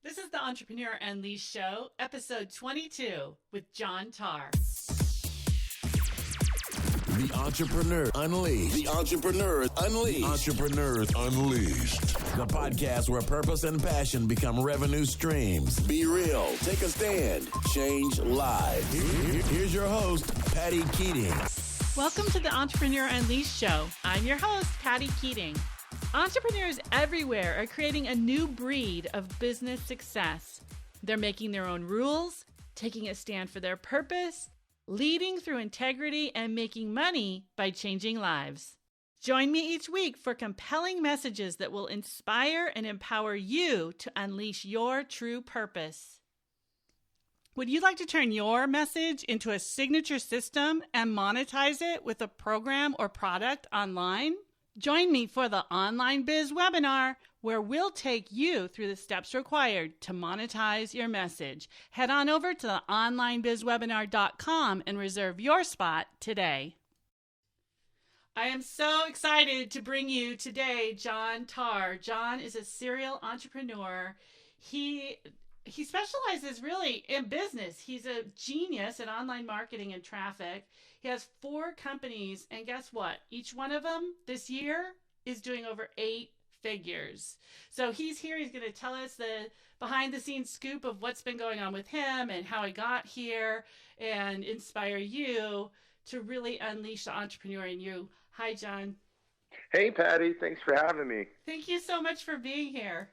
This is the Entrepreneur Unleashed Show, episode 22 with Jon Tarr. The Entrepreneur Unleashed. The Entrepreneur Unleashed. Entrepreneurs Unleashed. The podcast where purpose and passion become revenue streams. Be real. Take a stand. Change lives. Here's your host, Patty Keating. Welcome to the Entrepreneur Unleashed Show. I'm your host, Patty Keating. Entrepreneurs everywhere are creating a new breed of business success. They're making their own rules, taking a stand for their purpose, leading through integrity, and making money by changing lives. Join me each week for compelling messages that will inspire and empower you to unleash your true purpose. Would you like to turn your message into a signature system and monetize it with a program or product online? Join me for the Online Biz webinar, where we'll take you through the steps required to monetize your message. Head on over to the onlinebizwebinar.com and reserve your spot today. I am so excited to bring you today Jon Tarr. Jon is a serial entrepreneur. He specializes really in business. He's a genius in online marketing and traffic. He has 4 companies, and guess what? Each one of them this year is doing over 8 figures. So he's here. He's going to tell us the behind-the-scenes scoop of what's been going on with him and how he got here and inspire you to really unleash the entrepreneur in you. Hi, Jon. Hey, Patty. Thanks for having me. Thank you so much for being here.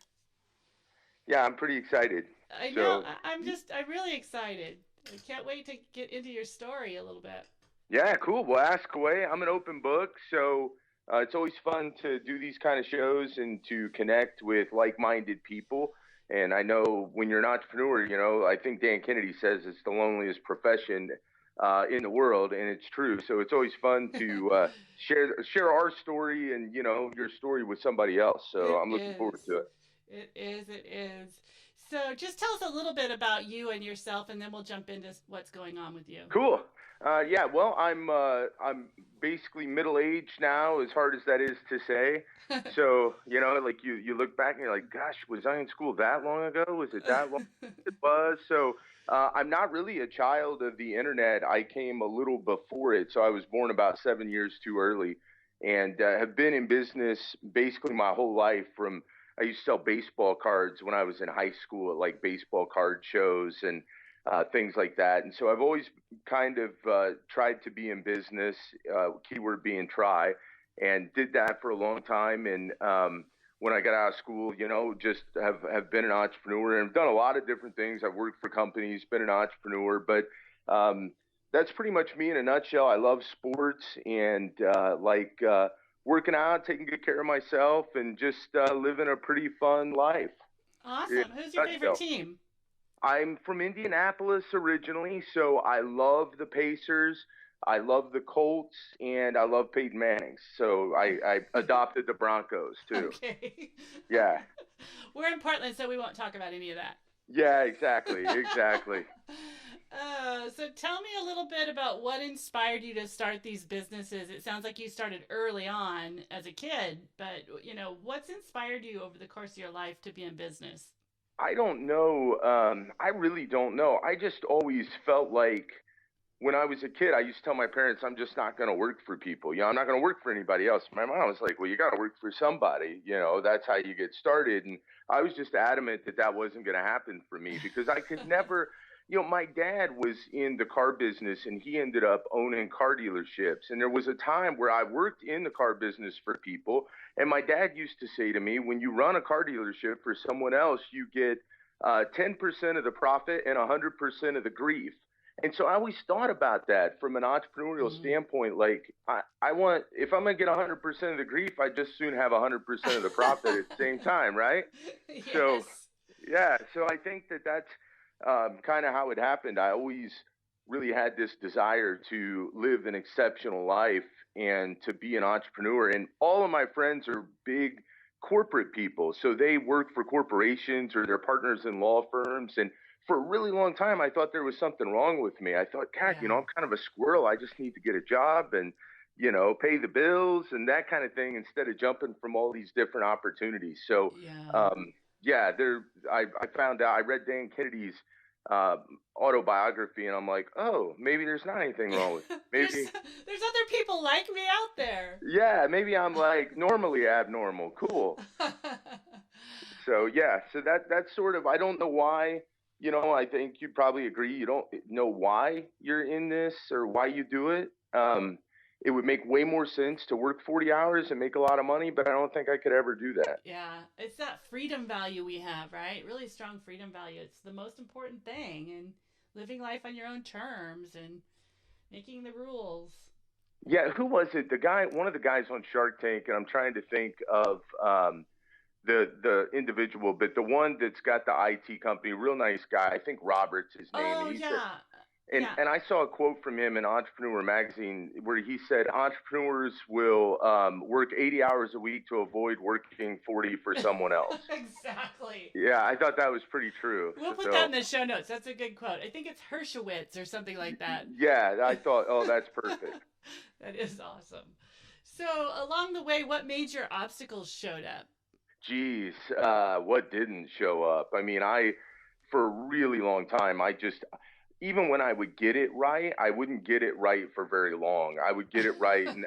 Yeah, I'm pretty excited. I know. I'm really excited. I can't wait to get into your story a little bit. Yeah, cool. Well, ask away. I'm an open book, so it's always fun to do these kind of shows and to connect with like-minded people. And I know when you're an entrepreneur, I think Dan Kennedy says it's the loneliest profession in the world, and it's true. So it's always fun to share our story and, your story with somebody else. So I'm looking forward to it. It is. So just tell us a little bit about you and yourself, and then we'll jump into what's going on with you. Cool. Well, I'm basically middle-aged now, as hard as that is to say. So, you look back and you're like, gosh, was I in school that long ago? Was it that long? It was. So I'm not really a child of the internet. I came a little before it. So I was born about 7 years too early and have been in business basically my whole life. I used to sell baseball cards when I was in high school at like baseball card shows and things like that. And so I've always kind of tried to be in business, keyword being try, and did that for a long time. And when I got out of school, just have been an entrepreneur and done a lot of different things. I've worked for companies, been an entrepreneur, but that's pretty much me in a nutshell. I love sports and working out, taking good care of myself, and just living a pretty fun life. Awesome. Who's your favorite team? I'm from Indianapolis originally, so I love the Pacers, I love the Colts, and I love Peyton Manning. So I adopted the Broncos, too. Okay. Yeah. We're in Portland, so we won't talk about any of that. Yeah, exactly. So tell me a little bit about what inspired you to start these businesses. It sounds like you started early on as a kid, but, what's inspired you over the course of your life to be in business? I don't know. I really don't know. I just always felt like when I was a kid, I used to tell my parents, I'm just not going to work for people. I'm not going to work for anybody else. My mom was like, well, you got to work for somebody. That's how you get started. And I was just adamant that wasn't going to happen for me because I could never – my dad was in the car business and he ended up owning car dealerships. And there was a time where I worked in the car business for people. And my dad used to say to me, when you run a car dealership for someone else, you get 10% of the profit and 100% of the grief. And so I always thought about that from an entrepreneurial standpoint. Like I want, if I'm going to get 100% of the grief, I just soon have 100% of the profit at the same time. Right. Yes. So, yeah. So I think that's kind of how it happened. I always really had this desire to live an exceptional life and to be an entrepreneur. And all of my friends are big corporate people. So they work for corporations or they're partners in law firms. And for a really long time, I thought there was something wrong with me. I thought, God, I'm kind of a squirrel. I just need to get a job and, pay the bills and that kind of thing instead of jumping from all these different opportunities. So, Yeah, I found out. I read Dan Kennedy's uh, autobiography, and I'm like, oh, maybe there's not anything wrong with me. Maybe, there's other people like me out there. yeah, maybe I'm like normally abnormal. Cool. So yeah, so that's sort of, I don't know why. I think you probably agree. You don't know why you're in this or why you do it. It would make way more sense to work 40 hours and make a lot of money, but I don't think I could ever do that. Yeah, it's that freedom value we have, right? Really strong freedom value. It's the most important thing, and living life on your own terms and making the rules. Yeah, who was it? One of the guys on Shark Tank, and I'm trying to think of the individual, but the one that's got the IT company, real nice guy. I think Robert's his name. Oh, And yeah. and I saw a quote from him in Entrepreneur Magazine where he said entrepreneurs will work 80 hours a week to avoid working 40 for someone else. Exactly. Yeah, I thought that was pretty true. We'll put that in the show notes. That's a good quote. I think it's Hershowitz or something like that. Yeah, I thought, oh, that's perfect. That is awesome. So along the way, what major obstacles showed up? Geez, what didn't show up? I mean, for a really long time, even when I would get it right, I wouldn't get it right for very long. I would get it right, and,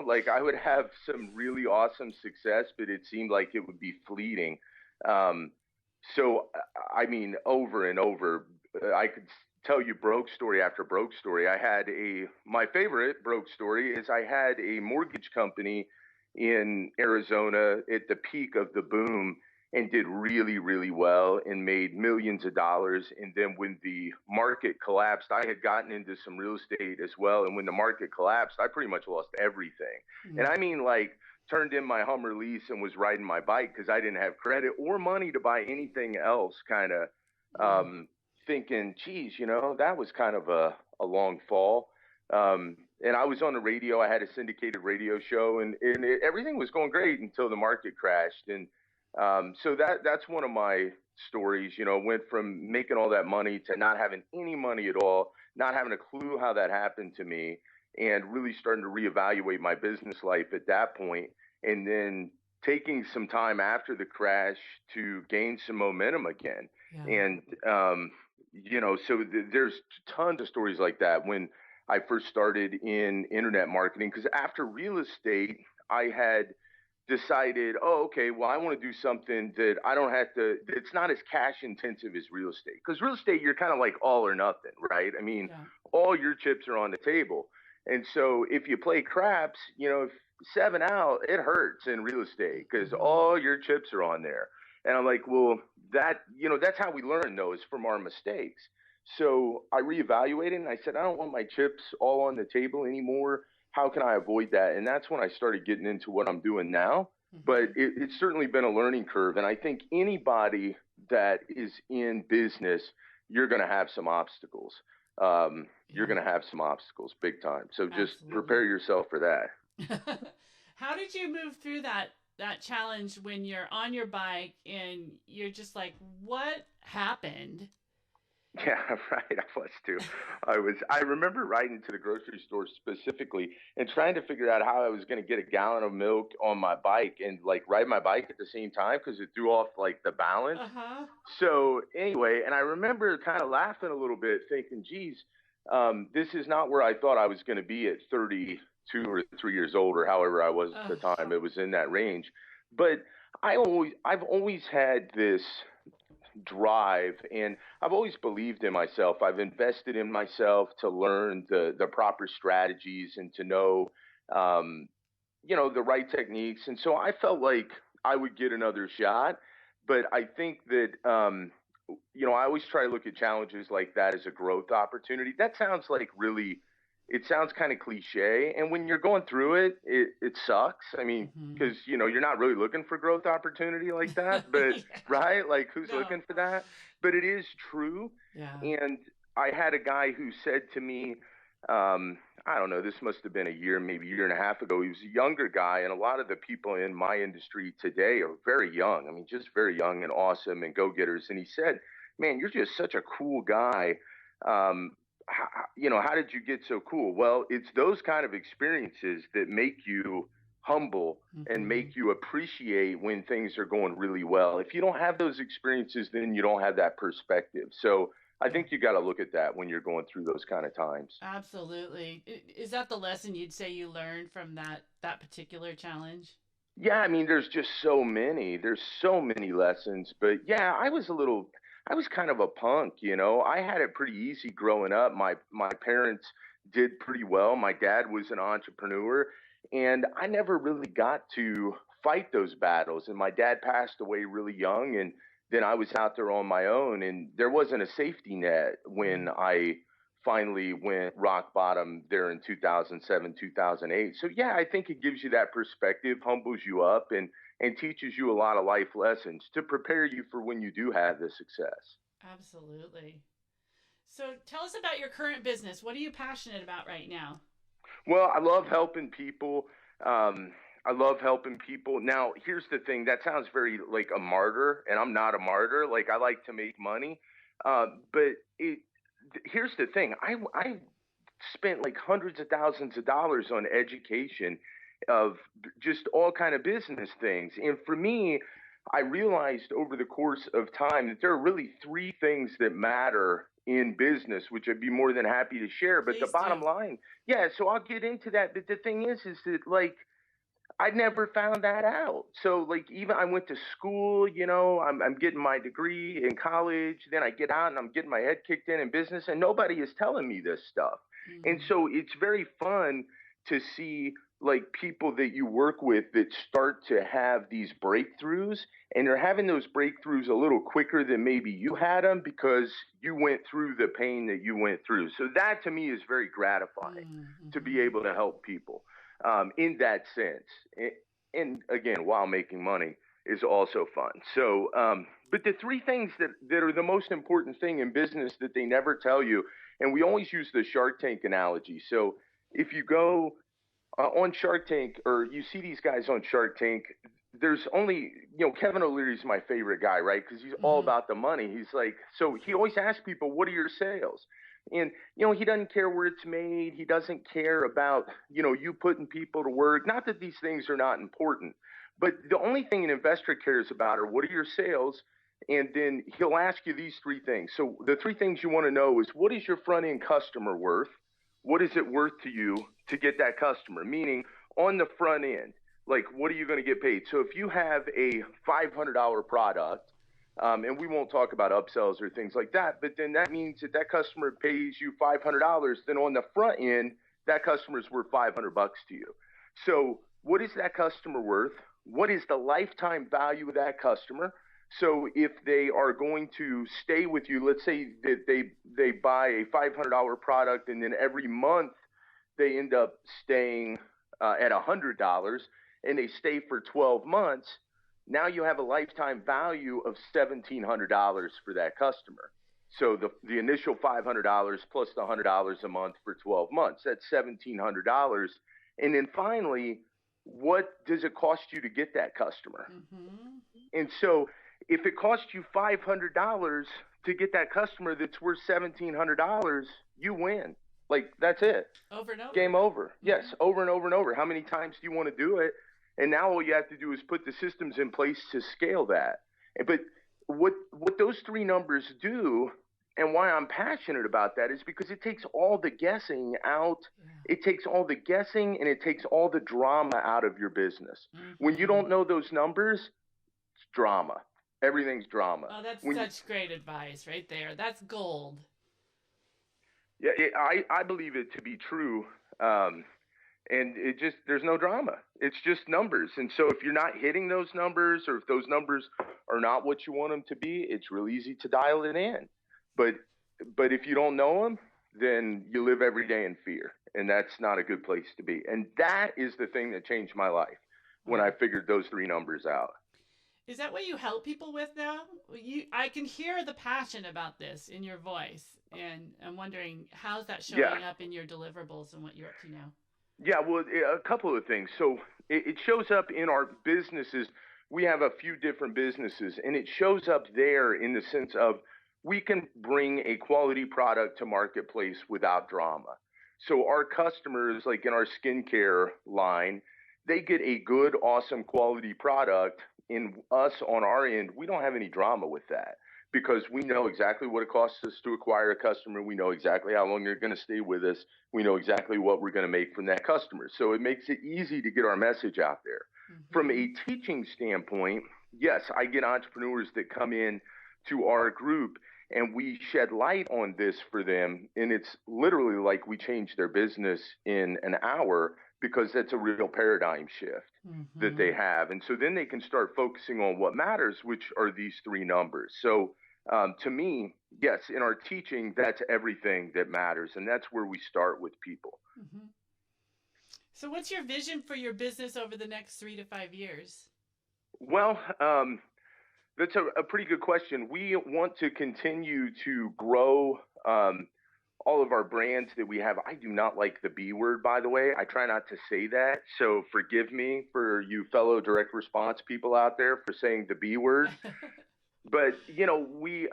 like I would have some really awesome success, but it seemed like it would be fleeting. So, I mean, over and over, I could tell you broke story after broke story. My favorite broke story is I had a mortgage company in Arizona at the peak of the boom and did really, really well and made millions of dollars. And then when the market collapsed, I had gotten into some real estate as well. And when the market collapsed, I pretty much lost everything. Mm-hmm. And I mean, like, turned in my Hummer lease and was riding my bike because I didn't have credit or money to buy anything else, kind of thinking, geez, that was kind of a long fall. And I was on the radio. I had a syndicated radio show, and everything was going great until the market crashed. And so that's one of my stories. Went from making all that money to not having any money at all, not having a clue how that happened to me, and really starting to reevaluate my business life at that point. And then taking some time after the crash to gain some momentum again. Yeah. And, so there's tons of stories like that when I first started in internet marketing, because after real estate, I had decided, oh, okay, well, I want to do something that I don't have to, it's not as cash intensive as real estate. Because real estate, you're kind of like all or nothing, right? I mean, all your chips are on the table. And so if you play craps, if 7 out, it hurts in real estate because all your chips are on there. And I'm like, well, that's how we learn, though, is from our mistakes. So I reevaluated and I said, I don't want my chips all on the table anymore. How can I avoid that? And that's when I started getting into what I'm doing now. Mm-hmm. But it's certainly been a learning curve. And I think anybody that is in business, you're going to have some obstacles. You're going to have some obstacles big time. So just prepare yourself for that. How did you move through that challenge when you're on your bike and you're just like, what happened? Yeah, right. I was too. I remember riding to the grocery store specifically and trying to figure out how I was going to get a gallon of milk on my bike and like ride my bike at the same time because it threw off like the balance. Uh-huh. So anyway, and I remember kind of laughing a little bit thinking, geez, this is not where I thought I was going to be at 32 or 3 years old or however I was at the time. It was in that range. But I've always had this drive, and I've always believed in myself. I've invested in myself to learn the proper strategies and to know, the right techniques. And so I felt like I would get another shot. But I think that, I always try to look at challenges like that as a growth opportunity. That sounds like it sounds kind of cliche. And when you're going through it, it sucks. I mean, because, you're not really looking for growth opportunity like that, but yeah. Right? Like who's looking for that? But it is true. Yeah. And I had a guy who said to me, I don't know, this must have been maybe a year and a half ago. He was a younger guy. And a lot of the people in my industry today are very young. I mean, just very young and awesome and go-getters. And he said, man, you're just such a cool guy. How did you get so cool? Well, it's those kind of experiences that make you humble and make you appreciate when things are going really well. If you don't have those experiences, then you don't have that perspective. So I think you got to look at that when you're going through those kind of times. Absolutely. Is that the lesson you'd say you learned from that particular challenge? Yeah, I mean, there's just so many. There's so many lessons. But yeah, I was kind of a punk, you know. I had it pretty easy growing up. My parents did pretty well. My dad was an entrepreneur, and I never really got to fight those battles. And my dad passed away really young, and then I was out there on my own, and there wasn't a safety net when I finally went rock bottom there in 2007, 2008. So yeah, I think it gives you that perspective, humbles you up, and teaches you a lot of life lessons to prepare you for when you do have the success. Absolutely. So tell us about your current business. What are you passionate about right now? Well, I love helping people. I love helping people. Now, here's the thing. That sounds very like a martyr, and I'm not a martyr. Like I like to make money, but here's the thing. I spent like hundreds of thousands of dollars on education of just all kind of business things. And for me, I realized over the course of time that there are really three things that matter in business, which I'd be more than happy to share. But the Please bottom do. line, yeah, so I'll get into that. But the thing is that like I never found that out. So like even I went to school, you know, I'm getting my degree in college, then I get out and I'm getting my head kicked in business and nobody is telling me this stuff. And Mm-hmm. so it's very fun to see like people that you work with that start to have these breakthroughs and they're having those breakthroughs a little quicker than maybe you had them because you went through the pain that you went through. So that to me is very gratifying to be Mm-hmm. able to help people in that sense. And again, while making money is also fun. So, but the three things that are the most important thing in business that they never tell you, and we always use the Shark Tank analogy. So if you go on Shark Tank or you see these guys on Shark Tank, there's only, you know, Kevin O'Leary's my favorite guy, right? Because he's all Mm-hmm. about the money. He's like, so he always asks people, what are your sales? And, you know, he doesn't care where it's made. He doesn't care about, you know, you putting people to work. Not that these things are not important, but the only thing an investor cares about are what are your sales? And then he'll ask you these three things. So the three things you want to know is what is your front end customer worth? What is it worth to you to get that customer? Meaning on the front end, like what are you going to get paid? So if you have a $500 product, and we won't talk about upsells or things like that, but then that means that that customer pays you $500. Then on the front end, that customer is worth $500 to you. So what is that customer worth? What is the lifetime value of that customer? So if they are going to stay with you, let's say that they buy a $500 product and then every month they end up staying at $100 and they stay for 12 months, now you have a lifetime value of $1,700 for that customer. So the initial $500 plus the $100 a month for 12 months, that's $1,700. And then finally, what does it cost you to get that customer? Mm-hmm. And so if it costs you $500 to get that customer that's worth $1,700, you win. Like that's it. Over and over. Game over. Yes, Mm-hmm. over and over and over. How many times do you want to do it? And now all you have to do is put the systems in place to scale that. But what those three numbers do and why I'm passionate about that is because it takes all the guessing out. Yeah. It takes all the guessing and it takes all the drama out of your business. When you Mm-hmm. don't know those numbers, it's drama. Everything's drama. Oh, that's When you, such great advice right there. That's gold. yeah, I believe it to be true. And it just there's no drama. It's just numbers. And so if you're not hitting those numbers or if those numbers are not what you want them to be, it's real easy to dial it in. But if you don't know them, then you live every day in fear, and that's not a good place to be. And that is the thing that changed my life when I Wow. figured those three numbers out. Is that what you help people with now? I can hear the passion about this in your voice, and I'm wondering how's that Yeah. showing up in your deliverables and what you're up to now. Yeah, well, a couple of things. So it shows up in our businesses. We have a few different businesses, and it shows up there in the sense of we can bring a quality product to marketplace without drama. So our customers, like in our skincare line, they get a good, awesome quality product. In us on our end, we don't have any drama with that because we know exactly what it costs us to acquire a customer. We know exactly how long they're going to stay with us. We know exactly what we're going to make from that customer. So it makes it easy to get our message out there. From a teaching standpoint, yes, I get entrepreneurs that come in to our group and we shed light on this for them. And it's literally like we change their business in an hour because that's a real paradigm shift that they have. And so then they can start focusing on what matters, which are these three numbers. So to me, yes, in our teaching, that's everything that matters. And that's where we start with people. So what's your vision for your business over the next 3 to 5 years? Well, that's a pretty good question. We want to continue to grow all of our brands that we have. I do not like the B word, by the way. I try not to say that. So forgive me for you fellow direct response people out there for saying the B word. But, we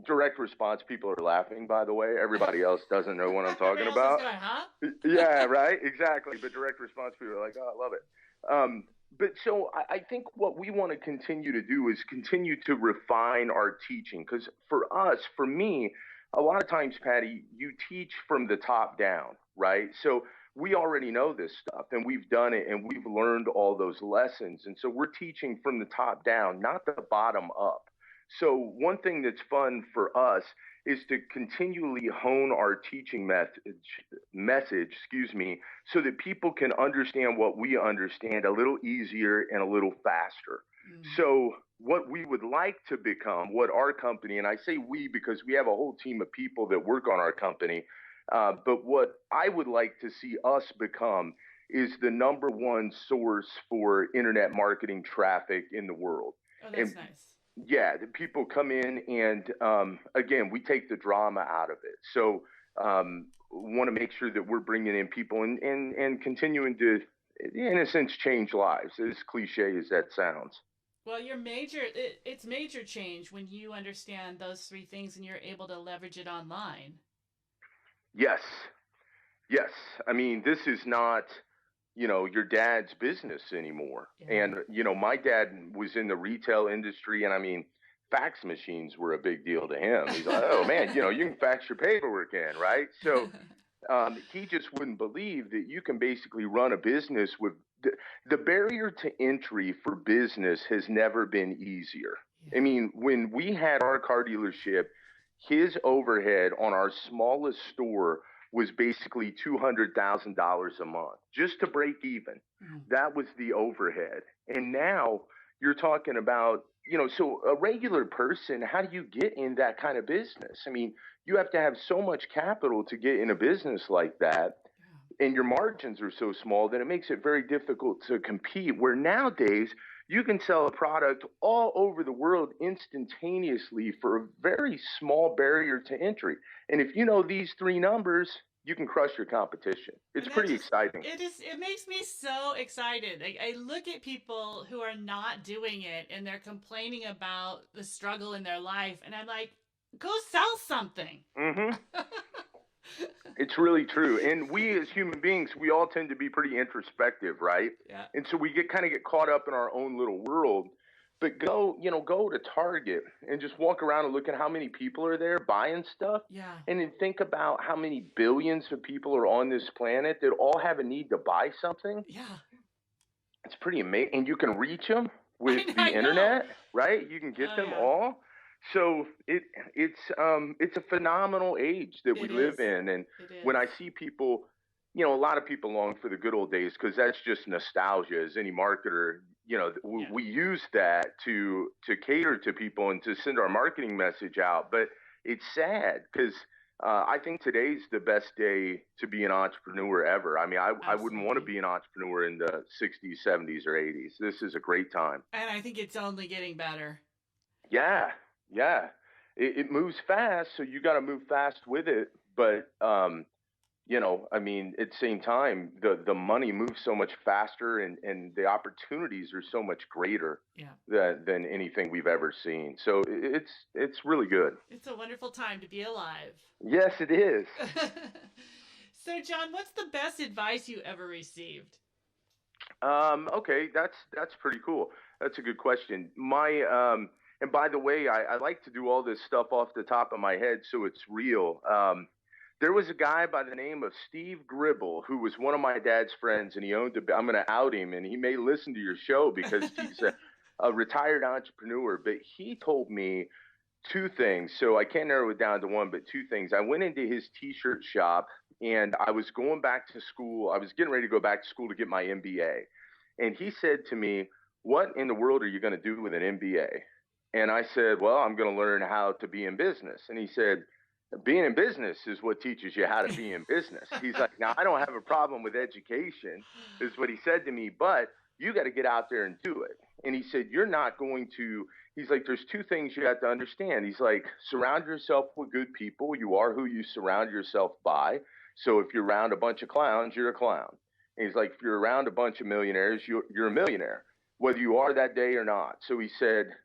direct response people are laughing, by the way. Everybody else doesn't know what I'm talking about. Going, huh? Yeah, right. Exactly. But direct response people are like, oh, I love it. But so I think what we want to continue to do is continue to refine our teaching. Because for me, a lot of times, Patty, you teach from the top down, right? So we already know this stuff and we've done it and we've learned all those lessons. And so we're teaching from the top down, not the bottom up. So one thing that's fun for us is to continually hone our teaching message, so that people can understand what we understand a little easier and a little faster. So what we would like to become, what our company, and I say we because we have a whole team of people that work on our company, but what I would like to see us become is the number one source for internet marketing traffic in the world. Oh, that's nice. Yeah, the people come in and, again, we take the drama out of it. So want to make sure that we're bringing in people and continuing to, in a sense, change lives, as cliche as that sounds. Well, it's major change when you understand those three things and you're able to leverage it online. Yes. I mean, this is not, your dad's business anymore. Yeah. And, my dad was in the retail industry, and I mean, fax machines were a big deal to him. He's like, oh man, you can fax your paperwork in, right? So he just wouldn't believe that you can basically run a business with the barrier to entry for business has never been easier. Yeah. I mean, when we had our car dealership, his overhead on our smallest store was basically $200,000 a month just to break even. That was the overhead. And now you're talking about, so a regular person, how do you get in that kind of business? I mean, you have to have so much capital to get in a business like that. And your margins are so small that it makes it very difficult to compete, where nowadays you can sell a product all over the world instantaneously for a very small barrier to entry. And if you know these three numbers, you can crush your competition. It's pretty exciting. It makes me so excited. I look at people who are not doing it and they're complaining about the struggle in their life. And I'm like, go sell something. It's really true. And we as human beings, we all tend to be pretty introspective, right? Yeah. And so we get caught up in our own little world. But go to Target and just walk around and look at how many people are there buying stuff. Yeah. And then think about how many billions of people are on this planet that all have a need to buy something. Yeah. It's pretty amazing. And you can reach them with the internet, right? You can get them all. So it's a phenomenal age that we live in. And when I see people, a lot of people long for the good old days because that's just nostalgia. As any marketer, we use that to cater to people and to send our marketing message out. But it's sad because I think today's the best day to be an entrepreneur ever. I mean, I wouldn't want to be an entrepreneur in the 60s, 70s, or 80s. This is a great time. And I think it's only getting better. Yeah. It moves fast, so you got to move fast with it. But, I mean, at the same time, the money moves so much faster and the opportunities are so much greater than anything we've ever seen. So it's really good. It's a wonderful time to be alive. Yes, it is. So, Jon, what's the best advice you ever received? Okay, that's pretty cool. That's a good question. And by the way, I like to do all this stuff off the top of my head so it's real. There was a guy by the name of Steve Gribble who was one of my dad's friends, and he owned I'm going to out him, and he may listen to your show because he's a retired entrepreneur. But he told me two things, so I can't narrow it down to one, but two things. I went into his T-shirt shop, and I was going back to school. I was getting ready to go back to school to get my MBA, and he said to me, "What in the world are you going to do with an MBA?" And I said, "Well, I'm going to learn how to be in business." And he said, "Being in business is what teaches you how to be in business." He's like, "Now, I don't have a problem with education," is what he said to me, "but you got to get out there and do it." And he said, "You're not going to," he's like, "there's two things you have to understand." He's like, "Surround yourself with good people. You are who you surround yourself by. So if you're around a bunch of clowns, you're a clown." And he's like, "If you're around a bunch of millionaires, you're a millionaire, whether you are that day or not." So he said,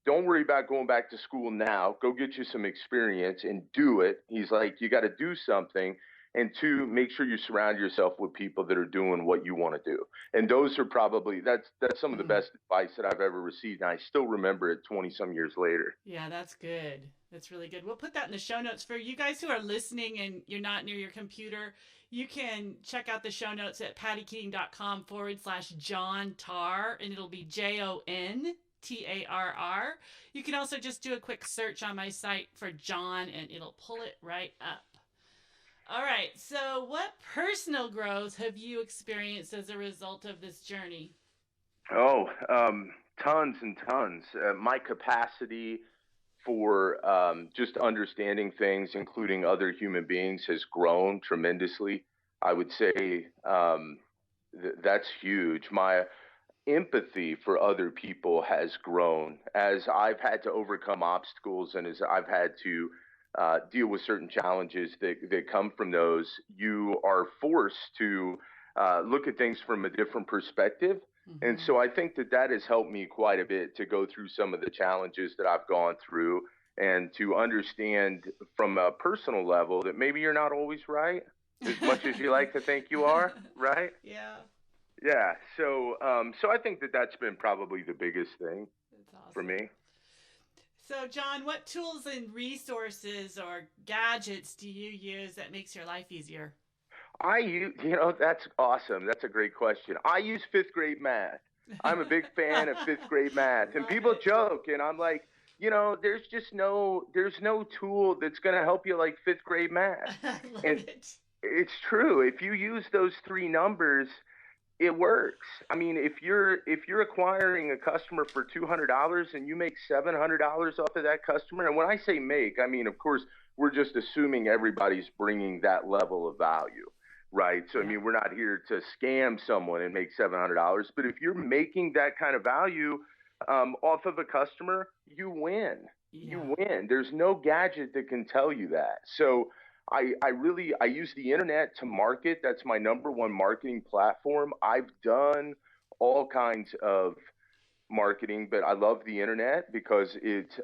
"Don't worry about going back to school now. Go get you some experience and do it." He's like, "You got to do something. And two, make sure you surround yourself with people that are doing what you want to do." And those are probably, that's some of the best advice that I've ever received. And I still remember it 20 some years later. Yeah, that's good. That's really good. We'll put that in the show notes for you guys who are listening and you're not near your computer. You can check out the show notes at pattykeating.com/Jon Tarr, and it'll be JonTarr. You can also just do a quick search on my site for Jon, and it'll pull it right up. All right. So what personal growth have you experienced as a result of this journey? Oh, tons and tons. My capacity for just understanding things, including other human beings, has grown tremendously. I would say that's huge. My empathy for other people has grown as I've had to overcome obstacles and as I've had to deal with certain challenges that come from those. You are forced to look at things from a different perspective. Mm-hmm. And so I think that has helped me quite a bit to go through some of the challenges that I've gone through and to understand from a personal level that maybe you're not always right as much as you like to think you are, right? Yeah. Yeah. So I think that's been probably the biggest thing for me. So, Jon, what tools and resources or gadgets do you use that makes your life easier? That's awesome. That's a great question. I use fifth grade math. I'm a big fan of fifth grade math. And people joke, and I'm like, there's no tool that's going to help you like fifth grade math. And it's true. If you use those three numbers, it works. I mean, if you're acquiring a customer for $200 and you make $700 off of that customer, and when I say make, I mean, of course, we're just assuming everybody's bringing that level of value, right? So, I mean, we're not here to scam someone and make $700, but if you're making that kind of value off of a customer, you win. Yeah. You win. There's no gadget that can tell you that. So I use the internet to market. That's my number one marketing platform. I've done all kinds of marketing, but I love the internet because it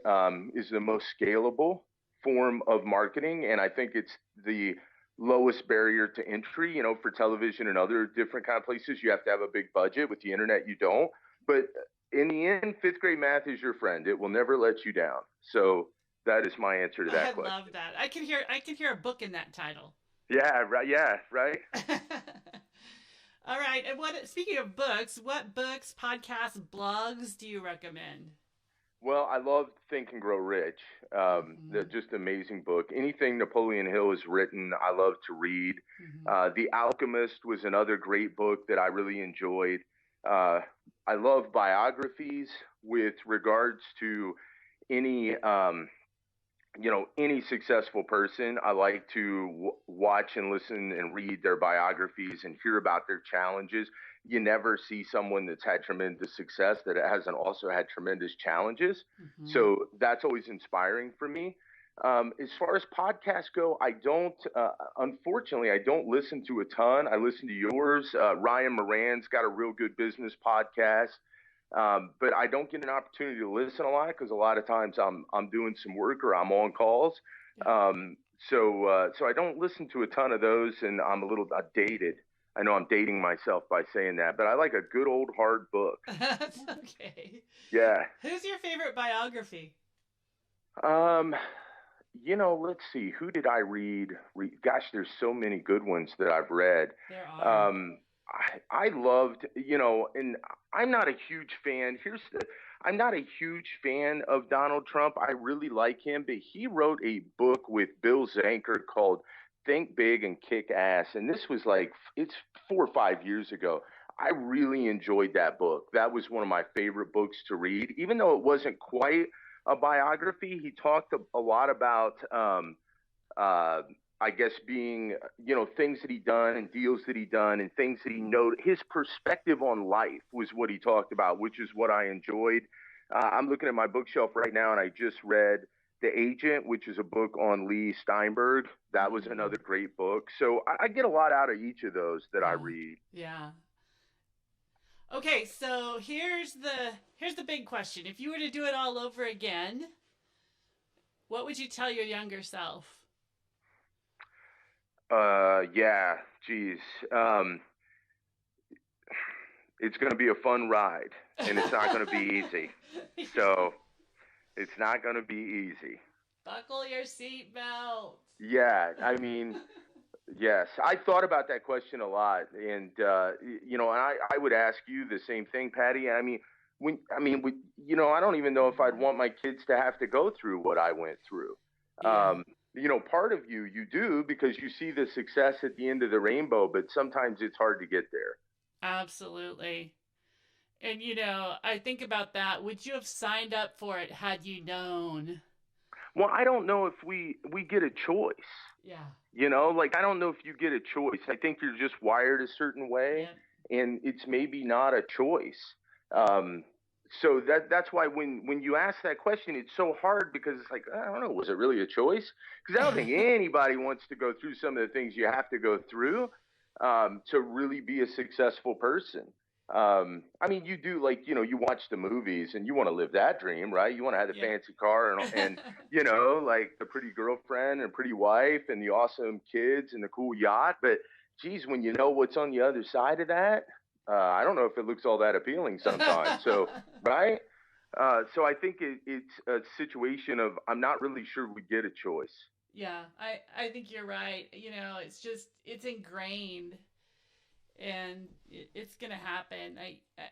is the most scalable form of marketing. And I think it's the lowest barrier to entry, for television and other different kind of places. You have to have a big budget. With the internet, you don't. But in the end, fifth grade math is your friend. It will never let you down. So that is my answer to that question. I love that. I can hear a book in that title. Yeah, right. Yeah, right. All right. And speaking of books, what books, podcasts, blogs do you recommend? Well, I love Think and Grow Rich. Just an amazing book. Anything Napoleon Hill has written, I love to read. Mm-hmm. The Alchemist was another great book that I really enjoyed. I love biographies with regards to any successful person. I like to watch and listen and read their biographies and hear about their challenges. You never see someone that's had tremendous success that hasn't also had tremendous challenges. Mm-hmm. So that's always inspiring for me. As far as podcasts go, unfortunately, I don't listen to a ton. I listen to yours. Ryan Moran's got a real good business podcast. But I don't get an opportunity to listen a lot because a lot of times I'm doing some work or I'm on calls. Yeah. So I don't listen to a ton of those, and I'm a little dated I know I'm dating myself by saying that, but I like a good old hard book. That's okay. Yeah. Who's your favorite biography? Let's see. Who did I read? Gosh, there's so many good ones that I've read. There are. I loved, and I'm not a huge fan. I'm not a huge fan of Donald Trump. I really like him, but he wrote a book with Bill Zanker called Think Big and Kick Ass. And this was it's 4 or 5 years ago. I really enjoyed that book. That was one of my favorite books to read, even though it wasn't quite a biography. He talked a lot about, I guess, being, things that he done and deals that he done and things that he noted. His perspective on life was what he talked about, which is what I enjoyed. I'm looking at my bookshelf right now, and I just read The Agent, which is a book on Lee Steinberg. That was another great book. So I get a lot out of each of those that I read. Yeah. Okay, so here's the big question. If you were to do it all over again, what would you tell your younger self? Yeah, geez. It's going to be a fun ride, and it's not going to be easy. So it's not going to be easy. Buckle your seatbelt. Yeah, I mean, yes. I thought about that question a lot, and and I would ask you the same thing, Patty. I mean, I don't even know if I'd want my kids to have to go through what I went through. Yeah. Part of you do because you see the success at the end of the rainbow, but sometimes it's hard to get there. Absolutely. And, I think about that. Would you have signed up for it had you known? Well, I don't know if we get a choice. Yeah. I don't know if you get a choice. I think you're just wired a certain way, and it's maybe not a choice. So that's why when you ask that question, it's so hard because it's like, I don't know, was it really a choice? Because I don't think anybody wants to go through some of the things you have to go through to really be a successful person. I mean, you do you watch the movies and you want to live that dream, right? You want to have the fancy car and the pretty girlfriend and pretty wife and the awesome kids and the cool yacht. But geez, when you know what's on the other side of that, I don't know if it looks all that appealing sometimes. So, right? So I think it's a situation of I'm not really sure we get a choice. Yeah, I think you're right. It's ingrained, and it's going to happen.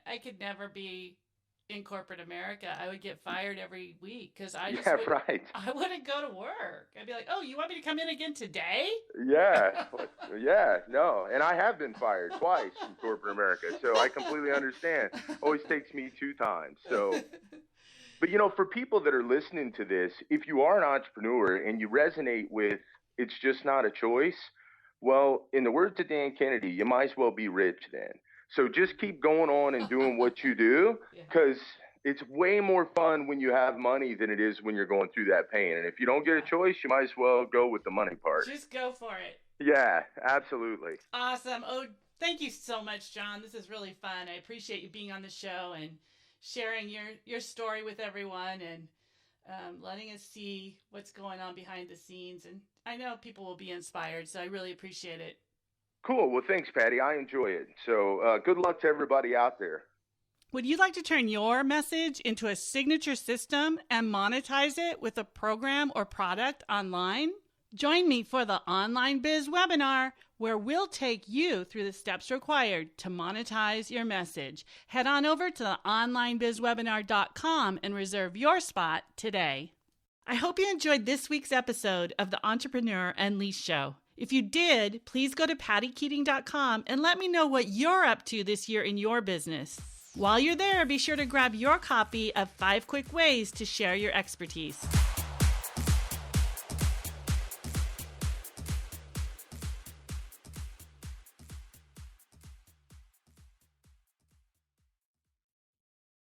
I could never be in corporate America. I would get fired every week because I wouldn't go to work. I'd be like, oh, you want me to come in again today? Yeah, no. And I have been fired twice in corporate America, so I completely understand. Always takes me 2 times. So, but for people that are listening to this, if you are an entrepreneur and you resonate with it's just not a choice, well, in the words of Dan Kennedy, you might as well be rich then. So just keep going on and doing what you do because it's way more fun when you have money than it is when you're going through that pain. And if you don't get a choice, you might as well go with the money part. Just go for it. Yeah, absolutely. Awesome. Oh, thank you so much, Jon. This is really fun. I appreciate you being on the show and sharing your story with everyone and letting us see what's going on behind the scenes. And I know people will be inspired, so I really appreciate it. Cool. Well, thanks, Patty. I enjoy it. So good luck to everybody out there. Would you like to turn your message into a signature system and monetize it with a program or product online? Join me for the Online Biz webinar, where we'll take you through the steps required to monetize your message. Head on over to the onlinebizwebinar.com and reserve your spot today. I hope you enjoyed this week's episode of the Entrepreneur Unleashed Show. If you did, please go to pattykeating.com and let me know what you're up to this year in your business. While you're there, be sure to grab your copy of 5 Quick Ways to Share Your Expertise.